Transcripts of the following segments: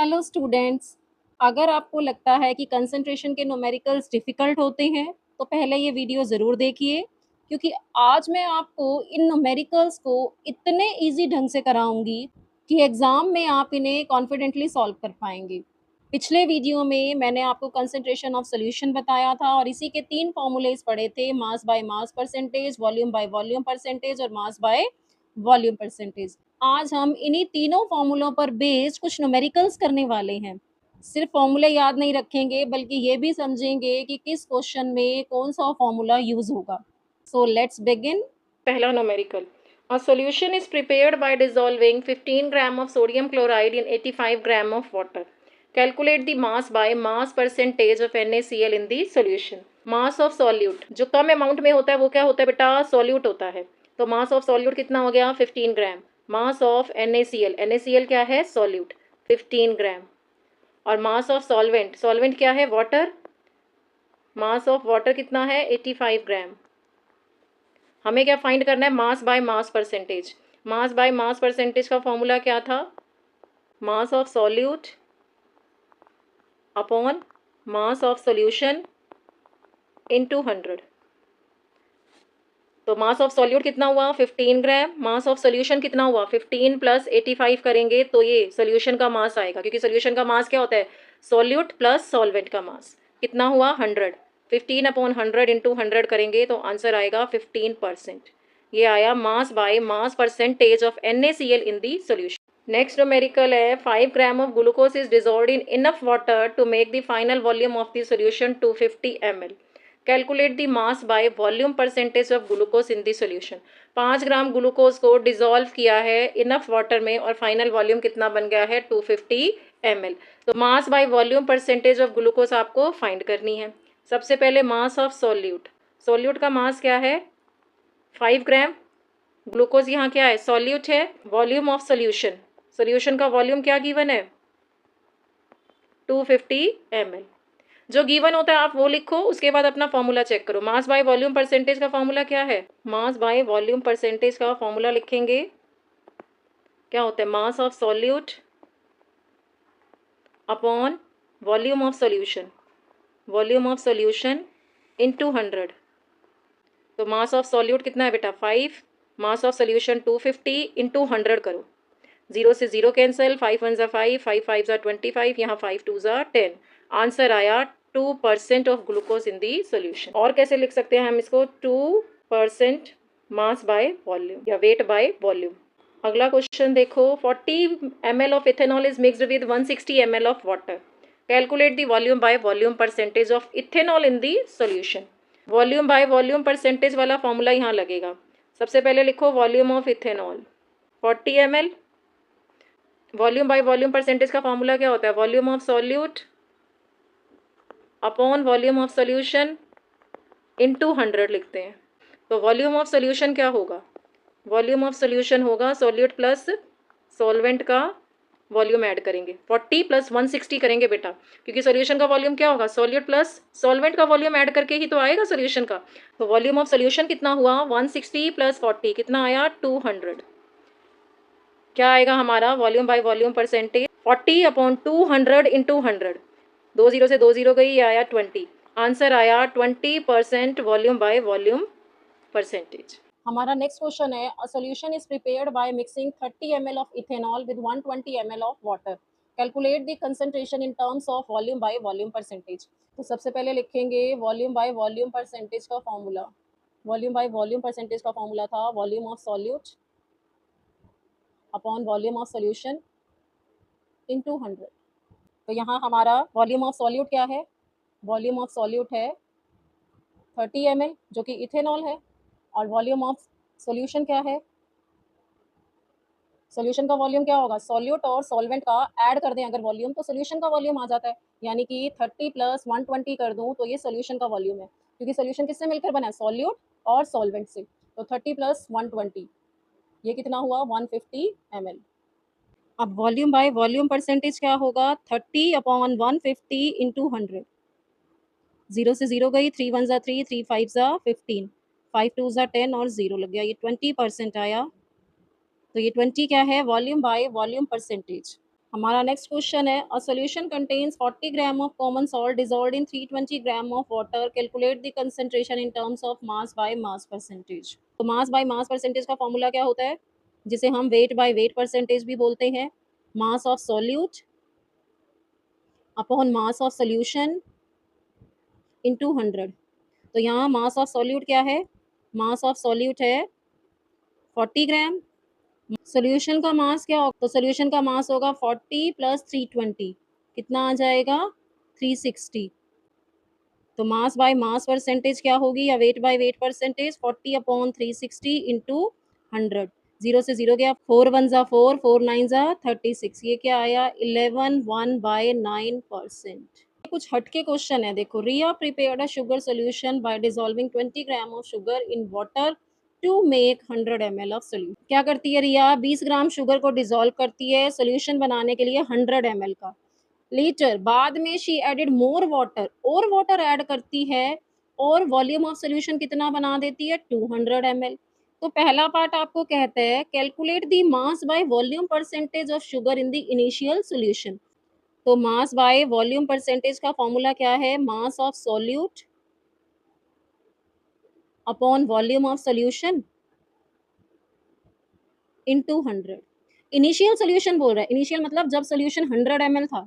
Hello students. अगर आपको लगता है कि कंसंट्रेशन के न्यूमेरिकल्स डिफ़िकल्ट होते हैं, तो पहले ये वीडियो ज़रूर देखिए, क्योंकि आज मैं आपको इन न्यूमेरिकल्स को इतने ईज़ी ढंग से कराऊँगी कि एग्ज़ाम में आप इन्हें कॉन्फिडेंटली सॉल्व कर पाएँगे। पिछले वीडियो में मैंने आपको कंसंट्रेशन ऑफ सॉल्यूशन बताया था और इसी के 3 फ़ॉर्मूलेज़ पढ़े थे, मास by mass percentage, volume by volume percentage और मास बाय वॉल्यूम परसेंटेज। आज हम इन्हीं तीनों फॉर्मूलों पर बेस्ड कुछ न्यूमेरिकल्स करने वाले हैं। सिर्फ फॉर्मूले याद नहीं रखेंगे, बल्कि ये भी समझेंगे कि किस क्वेश्चन में कौन-सा फॉर्मूला यूज़ होगा। So let's begin. पहला numerical. A solution is prepared by dissolving 15 gram of sodium chloride in 85 gram of water. Calculate the mass by mass percentage of NaCl in the solution. Mass of solute जो कम amount में होता है वो क्या होता है बेटा? सॉल्यूट होता है। तो मास ऑफ सॉल्यूट कितना हो गया? 15 ग्राम। मास ऑफ NaCl, NaCl क्या है? सॉल्यूट, 15 ग्राम। और मास ऑफ सॉल्वेंट, सॉल्वेंट क्या है? वाटर। मास ऑफ वाटर कितना है? 85 ग्राम। हमें क्या फाइंड करना है? मास by mass percentage. Mass by mass percentage का फॉर्मूला क्या था? Mass of solute upon mass of solution into 100। तो मास ऑफ सॉल्यूट कितना हुआ? 15 ग्राम। मास ऑफ सॉल्यूशन कितना हुआ? 15 प्लस 85 करेंगे तो ये सॉल्यूशन का मास आएगा, क्योंकि सॉल्यूशन का मास क्या होता है? सॉल्यूट प्लस सॉल्वेंट का मास। कितना हुआ? 100। 15 अपॉन 100 इंटू 100 करेंगे तो आंसर आएगा 15%। ये आया mass by mass percentage of NaCl in the solution. Next numerical है 5 gram of glucose is dissolved in enough water to make the final volume of the solution 250 ml। Calculate the mass by volume percentage of glucose in the solution. 5 gram glucose को dissolve किया है enough water में और final volume कितना बन गया है? 250 ml। तो मास by volume percentage of glucose आपको फाइंड करनी है। सबसे पहले मास ऑफ सॉल्यूट। सॉल्यूट का मास क्या है? 5 ग्राम। ग्लूकोज यहाँ क्या है? सॉल्यूट है। वॉल्यूम ऑफ सॉल्यूशन, सॉल्यूशन का वॉल्यूम क्या गिवन है? 250 ml। जो गिवन होता है आप वो लिखो, उसके बाद अपना फॉर्मूला चेक करो। मास बाय वॉल्यूम परसेंटेज का फॉर्मूला क्या है? मास बाय वॉल्यूम परसेंटेज का फॉर्मूला लिखेंगे, क्या होता है? Mass of solute upon volume of solution, volume of solution into 100। तो मास ऑफ सॉल्यूट कितना है बेटा? 5। मास ऑफ सॉल्यूशन 250 इंटू 100 करो। 0 से 0 कैंसिल, 5 1 5, 5 5 25, यहाँ 5 2 10। आंसर आया 2% of glucose in the solution. और कैसे लिख सकते हैं हम इसको? 2% मास बाय वॉल्यूम या वेट बाय वॉल्यूम। अगला क्वेश्चन देखो, 40 ml of ethanol is mixed with 160 ml of water. Calculate the volume by volume percentage of ethanol in the solution. Volume by volume percentage वाला फॉर्मूला यहाँ लगेगा। सबसे पहले लिखो volume of ethanol 40 ml। Volume by volume percentage का formula क्या होता है? Volume of solute upon volume of solution into 100 लिखते हैं। तो वॉल्यूम ऑफ सॉल्यूशन क्या होगा? वॉल्यूम ऑफ सॉल्यूशन होगा सॉल्यूट प्लस सॉल्वेंट का वॉल्यूम ऐड करेंगे। 40 प्लस 160 करेंगे बेटा, क्योंकि सॉल्यूशन का वॉल्यूम क्या होगा? सॉल्यूट प्लस सॉल्वेंट का वॉल्यूम ऐड करके ही तो आएगा सॉल्यूशन का। तो वॉल्यूम ऑफ सॉल्यूशन कितना हुआ? 160 प्लस 40 कितना आया? 200। क्या आएगा हमारा volume by volume percentage? 40 upon 200 into 100। 2 0 से 2 0 गई, ये आया 20। आंसर आया 20% वॉल्यूम बाय वॉल्यूम परसेंटेज। हमारा नेक्स्ट क्वेश्चन है, a solution is prepared by mixing 30 ml of ethanol with 120 ml of water. Calculate the concentration in terms of volume by volume percentage. तो सबसे पहले लिखेंगे वॉल्यूम बाय वॉल्यूम परसेंटेज का formula. Volume by volume percentage का formula था volume of solute upon volume of solution into 100। तो यहाँ हमारा वॉल्यूम ऑफ सॉल्यूट क्या है? वॉल्यूम ऑफ सॉल्यूट है 30 ml जो कि इथेनॉल है, और वॉल्यूम ऑफ सॉल्यूशन क्या है? सॉल्यूशन का वॉल्यूम क्या होगा? सॉल्यूट और सॉल्वेंट का ऐड कर दें अगर वॉल्यूम, तो सॉल्यूशन का वॉल्यूम आ जाता है। यानी कि 30 प्लस 120 कर दूं तो ये सॉल्यूशन का वॉल्यूम है, क्योंकि सॉल्यूशन किससे मिलकर बना है? सॉल्यूट और सॉल्वेंट से। तो 30 प्लस 120 ये कितना हुआ? 150 ml। अब वॉल्यूम बाय वॉल्यूम परसेंटेज क्या होगा? 30 अपॉन 150 इंटू 100। 0 से 0 गई, 3 1 3, 3 5 15, 5 2 10 और 0 लग गया, ये 20% आया। तो ये 20 क्या है? Volume by volume percentage. हमारा नेक्स्ट क्वेश्चन है, a solution contains 40 gram of common salt dissolved in 320 gram of water, calculate the concentration in terms of mass by mass percentage. तो मास बाय मास परसेंटेज का formula क्या होता है, जिसे हम weight by weight percentage भी बोलते हैं, mass of solute upon mass of solution into 100। तो यहाँ मास ऑफ सॉल्यूट क्या है, मास ऑफ सॉल्यूट है 40 ग्राम। सॉल्यूशन का मास क्या होगा, तो सॉल्यूशन का मास होगा 40 प्लस 320, कितना आ जाएगा 360। तो मास बाय मास परसेंटेज क्या होगी, या weight by weight percentage 40 upon 360 into 100। Zero से जीरो गया, 4 1 जा 4, 4 9 जा 36, ये क्या आया 11 1/9%। कुछ हटके क्वेश्चन है, देखो, Riya prepared a sugar solution by dissolving 20 gram of sugar in water to make 100 ml of solution. क्या करती है रिया, 20 ग्राम शुगर को डिसॉल्व करती है सोल्यूशन बनाने के लिए 100 ml का। लीटर बाद में शी एडेड मोर वाटर, और वाटर ऐड करती है, और वॉल्यूम ऑफ सोल्यूशन कितना बना देती है 200 ml। तो पहला पार्ट आपको कहता है calculate the mass by volume percentage of sugar in the initial solution. तो मास बाय वॉल्यूम परसेंटेज का फॉर्मूला क्या है, mass of solute upon volume of solution into 100। Initial solution बोल रहा है, इनिशियल मतलब जब सोल्यूशन 100 ml था।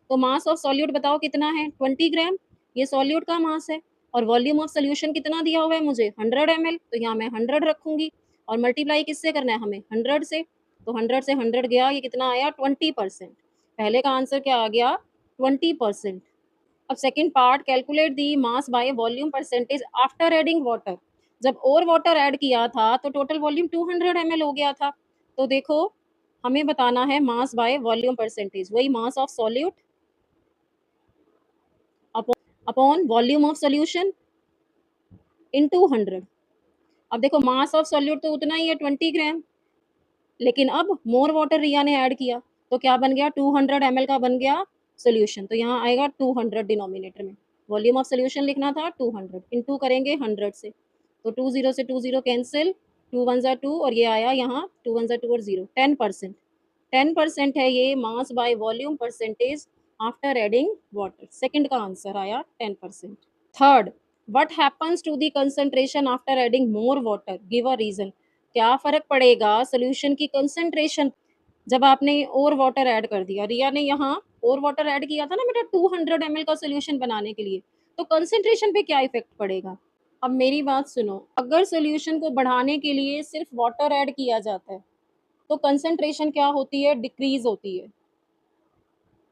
तो मास ऑफ सॉल्यूट बताओ कितना है 20 ग्राम, ये सॉल्यूट का मास है, और वॉल्यूम ऑफ सोल्यूशन कितना दिया हुआ है मुझे 100 ml, तो यहाँ मैं 100 रखूंगी, और मल्टीप्लाई किससे करना है हमें 100 से। तो 100 से 100 गया, ये कितना आया 20%। पहले का आंसर क्या आ गया 20%। अब second part, calculate the mass by volume percentage after adding water. जब और वाटर ऐड किया था तो टोटल वॉल्यूम 200 ml हो गया था। तो देखो, हमें बताना है मास बाय वॉल्यूम परसेंटेज, वही mass of solute upon volume of solution into 100। अब देखो मास ऑफ सॉल्यूट तो उतना ही है 20 ग्राम, लेकिन अब मोर वाटर रिया ने ऐड किया, तो क्या बन गया 200 ml का बन गया सोल्यूशन। तो यहाँ आएगा 200 डिनोमिनेटर में, वॉल्यूम ऑफ सोल्यूशन लिखना था 200, इनटू करेंगे 100 से, तो 2 0 से 2 0 कैंसिल, 2 1 जा 2, और ये आया यहाँ 2 1 जा 2 और 0, 10%। 10% है ये mass by volume percentage after adding water. Second का आंसर आया 10%। Third, what happens to the concentration after adding more water, give a reason. क्या फर्क पड़ेगा सोल्यूशन की कंसंट्रेशन जब आपने और वाटर ऐड कर दिया, रिया ने यहाँ और वाटर ऐड किया था ना बेटा 200 ml का सोल्यूशन बनाने के लिए, तो कंसंट्रेशन पे क्या इफेक्ट पड़ेगा। अब मेरी बात सुनो, अगर सोल्यूशन को बढ़ाने के लिए सिर्फ वाटर ऐड किया जाता है तो कंसंट्रेशन क्या होती है, डिक्रीज होती है,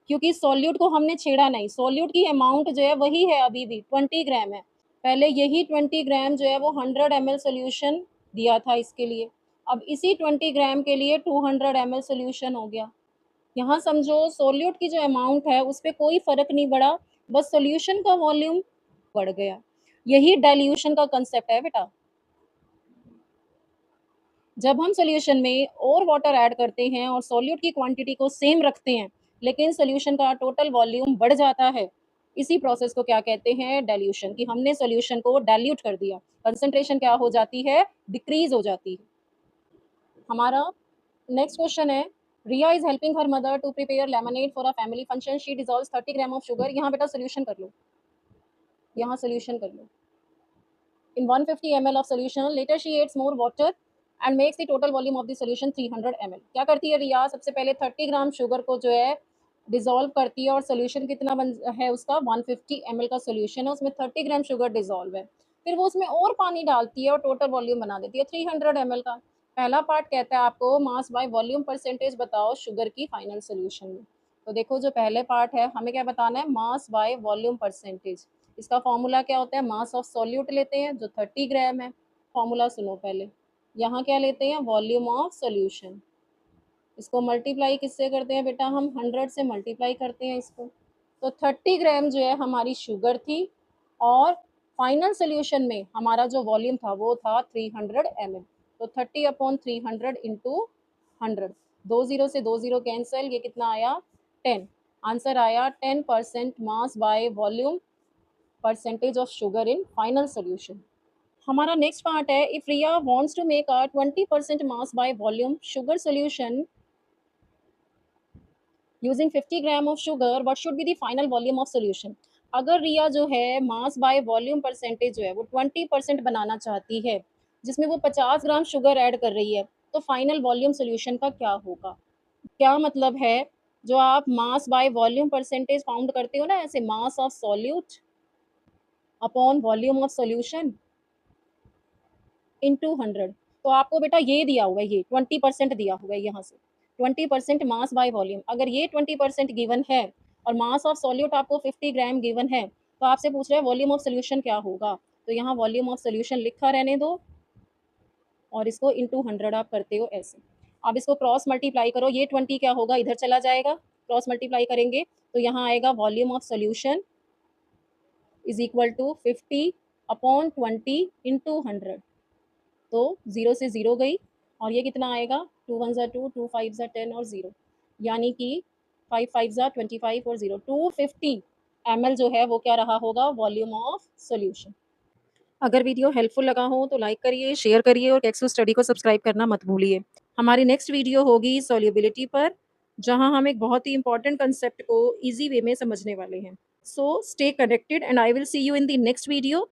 क्योंकि सॉल्यूट को हमने छेड़ा नहीं, सॉल्यूट की अमाउंट जो है वही है, अभी भी 20 ग्राम है। पहले यही 20 ग्राम जो है वो 100 ml सोल्यूशन दिया था इसके लिए, अब इसी 20 ग्राम के लिए 200 ml सोल्यूशन हो गया। यहाँ समझो सोल्यूट की जो अमाउंट है उस पर कोई फर्क नहीं पड़ा, बस सोल्यूशन का वॉल्यूम बढ़ गया। यही डाइल्यूशन का कंसेप्ट है बेटा। जब हम सॉल्यूशन में और वाटर ऐड करते हैं और सॉल्यूट की क्वांटिटी को सेम रखते हैं, लेकिन सॉल्यूशन का टोटल वॉल्यूम बढ़ जाता है, इसी प्रोसेस को क्या कहते हैं, डाइल्यूशन, कि हमने सॉल्यूशन को डाइल्यूट कर दिया, कंसंट्रेशन क्या हो जाती है, डिक्रीज हो जाती है। हमारा नेक्स्ट क्वेश्चन है, Riya is helping her mother to prepare lemonade for a family function, she dissolves 30 gram of sugar. यहाँ बेटा सोल्यूशन कर लो, यहाँ सोल्यूशन कर लो, in 150 ml of solution, later she adds more water and makes the total volume of the solution 300 ml। क्या करती है रिया, सबसे पहले 30 ग्राम शुगर को जो है डिसॉल्व करती है, और सोल्यूशन कितना है उसका 150 ml का सोल्यूशन है, उसमें 30 ग्राम शुगर डिसॉल्व है, फिर वो उसमें और पानी डालती है और टोटल वॉल्यूम बना देती है 300 ml का। पहला पार्ट कहता है आपको मास बाय वॉल्यूम परसेंटेज बताओ शुगर की फाइनल सोल्यूशन में। तो देखो जो पहले पार्ट है हमें क्या बताना है, मास बाय वॉल्यूम परसेंटेज। इसका फॉर्मूला क्या होता है, मास ऑफ सॉल्यूट लेते हैं जो 30 ग्राम है, फॉर्मूला सुनो पहले, यहाँ क्या लेते हैं वॉल्यूम ऑफ सॉल्यूशन, इसको मल्टीप्लाई किससे करते हैं बेटा, हम 100 से मल्टीप्लाई करते हैं इसको। तो 30 ग्राम जो है हमारी शुगर थी, और फाइनल सोल्यूशन में हमारा जो वॉल्यूम था वो था 300 ml। तो 30 अपॉन 300 इंटू 100, 2 0 से 2 0 कैंसिल, ये कितना आया 10। आंसर आया 10% mass by volume percentage of sugar in final solution. हमारा नेक्स्ट पार्ट है, if Riya wants to make a 20% mass by volume sugar solution using 50 gram of sugar what should be the final volume of solution. अगर रिया जो है मास by volume percentage जो है वो 20% बनाना चाहती है, जिसमें वो 50 ग्राम शुगर ऐड कर रही है, तो फाइनल वॉल्यूम सॉल्यूशन का क्या होगा? क्या मतलब है, जो आप मास बाय वॉल्यूम परसेंटेज फाउंड करते हो ना, ऐसे mass of solute upon volume of solution into 100। तो आपको बेटा ये दिया हुआ है, ये 20% दिया हुआ है यहाँ से, 20% मास बाय वॉल्यूम। अगर ये 20% गिवन है और मास ऑफ सॉल्यूट आपको 50 ग्राम गिवन है, तो आपसे पूछ रहे हैं वॉल्यूम ऑफ सोल्यूशन क्या होगा। तो यहाँ वॉल्यूम ऑफ सोल्यूशन लिखा रहने दो और इसको इंटू 100 आप करते हो ऐसे। अब इसको क्रॉस मल्टीप्लाई करो, ये 20 क्या होगा, इधर चला जाएगा, क्रॉस मल्टीप्लाई करेंगे तो यहाँ आएगा volume of solution is equal to 50 upon 20 into 100। तो 0 से 0 गई और ये कितना आएगा, 2 1 ज़ा 2, 2 5 ज़ा 10 और 0, यानी कि 5 5 ज़ा 25 और 0, 250 ml जो है वो क्या रहा होगा, वॉल्यूम ऑफ सॉल्यूशन। अगर वीडियो हेल्पफुल लगा हो तो लाइक करिए, शेयर करिए और कैक्सो स्टडी को सब्सक्राइब करना मत भूलिए। हमारी नेक्स्ट वीडियो होगी सॉल्युबिलिटी पर, जहां हम एक बहुत ही इंपॉर्टेंट कंसेप्ट को इजी वे में समझने वाले हैं। So stay connected and I will see you in the next video.